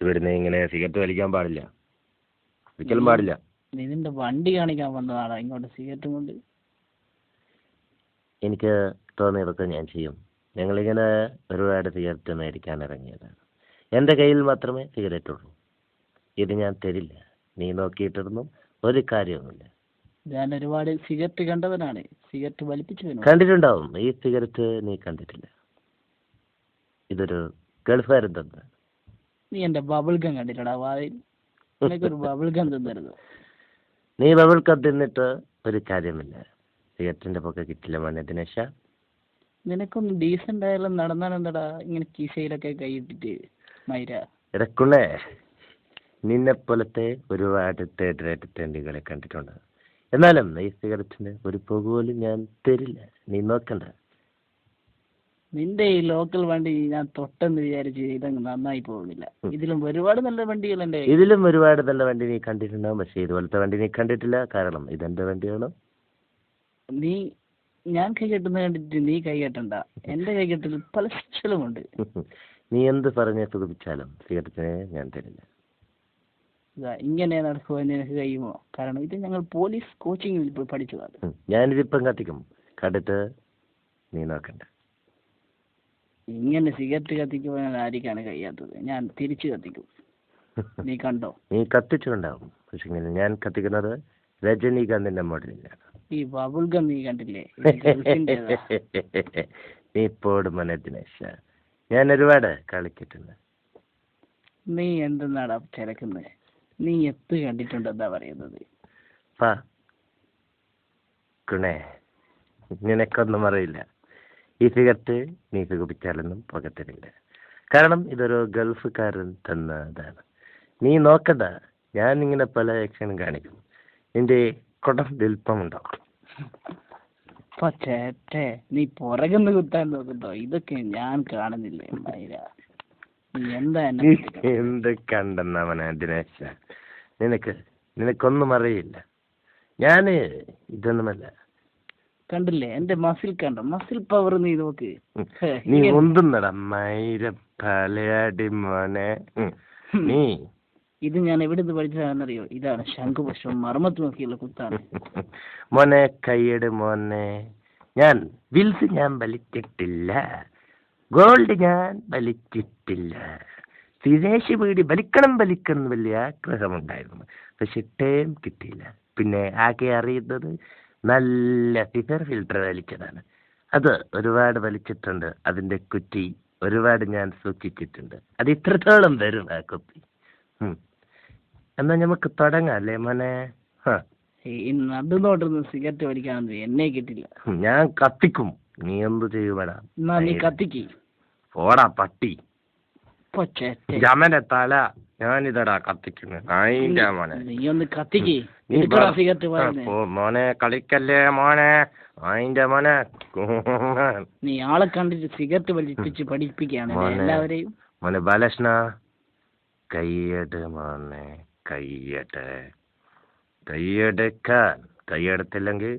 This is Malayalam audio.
ഇവിടുന്ന് ഇങ്ങനെ സിഗരറ്റ് വലിക്കാൻ പാടില്ല, ഒരിക്കലും പാടില്ല. നീ നിന്റെ വണ്ടി കാണിക്കാൻ വന്നതാണോ ഇങ്ങോട്ട് സിഗരറ്റും കൊണ്ട്? എനിക്ക് തോന്നിയതൊക്കെ ഞാൻ ചെയ്യും. ഞങ്ങളിങ്ങനെ ഒരുപാട് സിഗരറ്റ് മേടിക്കാൻ ഇറങ്ങിയതാണ്. എൻ്റെ കയ്യിൽ മാത്രമേ സിഗരറ്റ് ഉള്ളൂ. ഇത് ഞാൻ തരില്ല. നീ നോക്കിയിട്ടൊന്നും ഒരു കാര്യവുമില്ല. ഞാൻ ഒരുപാട് സിഗരറ്റ് കണ്ടവനാണ്, സിഗരറ്റ് വലിപ്പിച്ചു. കണ്ടിട്ടുണ്ടാവും. ഈ സിഗരറ്റ് നീ കണ്ടിട്ടില്ല. ഇതൊരു ഗൾഫുകാരൻ തന്നെ. നീ എൻ്റെ ബബിൾ ഗം കണ്ടിട്ടടാ വായിൽ? എനിക്കൊരു ബബിൾ ഗം തന്നരുത്. നീ ബബിൾ ഗം തിന്നിട്ട് ഒരു കാര്യമില്ല. സിഗരറ്റിന്റെ പൊക്കെ കിട്ടില്ല മോനെ ദിനേശ. നിനക്കൊന്ന് ഡീസന്റ് ആയാലും നടന്നാലെന്താടാ ഇങ്ങനെ കീശയിലൊക്കെ കൈയിട്ടിട്ട് മൈര? ഇടക്കുള്ളേ, നിന്നെ പോലത്തെ ഒരുപാട് തേർഡ് റേറ്റ് തെണ്ടികളെ കണ്ടിട്ടുണ്ട്. എന്നാലും ഈ സിഗരറ്റിന് ഒരു പുക പോലും ഞാൻ തരില്ല. നീ നോക്കണ്ട. നിന്റെ ഈ ലോക്കൽ വണ്ടി ഞാൻ തൊട്ടെന്ന് വിചാരിച്ച് ഇതങ്ങ് നന്നായി പോകുന്നില്ല. ഇതിലും ഒരുപാട് നല്ല വണ്ടികളുണ്ട്. ഇതിലും ഒരുപാട് നല്ല വണ്ടി നീ കണ്ടിട്ടുണ്ടാവും, പക്ഷെ ഇതുപോലത്തെ വണ്ടി നീ കണ്ടിട്ടില്ല. കാരണം ഇതെന്റെ വണ്ടിയാണ്. നീ ഞാൻ കൈ കെട്ടുന്ന കണ്ടിട്ട് നീ കൈ കെട്ടണ്ട. എന്റെ കൈ കെട്ടൽ പല ശിക്ഷകളുമുണ്ട്. നീ എന്ത് പറഞ്ഞ് സുഖിപ്പിച്ചാലും സിഗരറ്റിനെ ഞാൻ തരില്ല. ഇങ്ങനെ നടക്കുവാൻ നിനക്ക് കഴിയുമോ? കാരണം ഇത് ഞങ്ങൾ പോലീസ് കോച്ചിങ്ങിൽ പോയി പഠിച്ചതാണ്. ഞാനിതിപ്പം കത്തിക്കും, കണ്ടിട്ട് നീ നോക്കണ്ട. ഇങ്ങനെ സിഗരറ്റ് കത്തിക്കുവാൻ ആർക്കാണ് കഴിയാത്തത്? ഞാൻ തിരിച്ചു കത്തിക്കും. നീ കണ്ടോ? നീ കത്തിച്ചിട്ടുണ്ടാവും, പക്ഷെ ഞാൻ കത്തിക്കുന്നത് രജനീകാന്തിന്റെ മോഡലിലാണ്. ഈ ബബിൾ ഗം നീ കണ്ടില്ലേ? നീ പോടും മോനെ ദിനേശ. ഞാൻ ഒരുപാട് കളിച്ചിട്ടുണ്ട്. നീ എന്തെന്നാടാ തിരക്കുന്നത്? നീ എത്ത് കണ്ടിട്ടുണ്ടെന്നാ പറയുന്നത്? നിനക്കൊന്നും അറിയില്ല. ഈ സിഗരറ്റ് നീ സുഖിപ്പിച്ചാലൊന്നും പുകത്തിരില്ല. കാരണം ഇതൊരു ഗൾഫുകാരൻ തന്നതാണ്. നീ നോക്കണ്ട. ഞാൻ ഇങ്ങനെ പല ആക്ഷനും കാണിക്കും. നിന്റെ കുടം വിൽപ്പമുണ്ടാവും. ചേട്ടേ, നീ പുറകുന്ന് കുത്താൻ നോക്കുന്നുണ്ടോ? ഇതൊക്കെ ഞാൻ കാണുന്നില്ലേ മൈര? എന്ത് കണ്ടെന്നവനാ ദിനേശ? നിനക്കൊന്നും അറിയില്ല. ഞാന് ഇതൊന്നുമല്ല. കണ്ടില്ലേ എന്റെ മസിൽ? കണ്ടോ മസിൽ പവർ? നീ നോക്ക്. നീ ഒന്നുന്നടാ മൈര പലയാടി മോനെ. നീ ഇത് ഞാൻ എവിടെ നിന്ന് പഠിച്ചതാണെന്നറിയോ? ഇതാണ് ശംഖുപുഷ്പം മർമ്മത്ത് നോക്കിയുള്ള കുത്താണ്. മോനെ കൈയ്യട് മോനെ. വിൽസ് ഞാൻ വലിച്ചിട്ടില്ല, ഗോൾഡ് ഞാൻ വലിച്ചിട്ടില്ല. വിദേശ വീട് വലിക്കണം വലിയ ആഗ്രഹമുണ്ടായിരുന്നു, പക്ഷെ ടൈം കിട്ടിയില്ല. പിന്നെ ആകെ അറിയുന്നത് നല്ല ഫിൽറ്റർ വലിച്ചതാണ്. അത് ഒരുപാട് വലിച്ചിട്ടുണ്ട്. അതിന്റെ കുറ്റി ഒരുപാട് ഞാൻ സൂക്ഷിച്ചിട്ടുണ്ട്. അത് ഇത്രത്തോളം വരും ആ കുപ്പി. എന്നാ നമുക്ക് തുടങ്ങാം അല്ലേ മോനെ? നടുനോട്ടൊന്ന് സിഗരറ്റ് വലിക്കാനൊന്നും എന്നെ കിട്ടില്ല. ഞാൻ കത്തിക്കും. നീ എന്ത് ചെയ്യുവാടാ? നീ കത്തിക്ക്. പോടാ പട്ടി. ജമന്റെ തല ഞാനിതടാ കത്തിക്കുന്നത്. നീ ഒന്ന് കത്തിക്ക്. മോനെ കളിക്കല്ലേ മോനെ. അതിന്റെ മോനെ നീ ആളെ കണ്ടിട്ട് സിഗരറ്റ് വലിപ്പിച്ച് പഠിപ്പിക്കുകയാണ് എല്ലാവരെയും. മോനെ ബാലകൃഷ്ണ, കൈയ്യട് മോനെ, കൈയ്യട്. കൈയ്യെടുക്കാൻ കൈയ്യെടുത്തില്ലെങ്കിൽ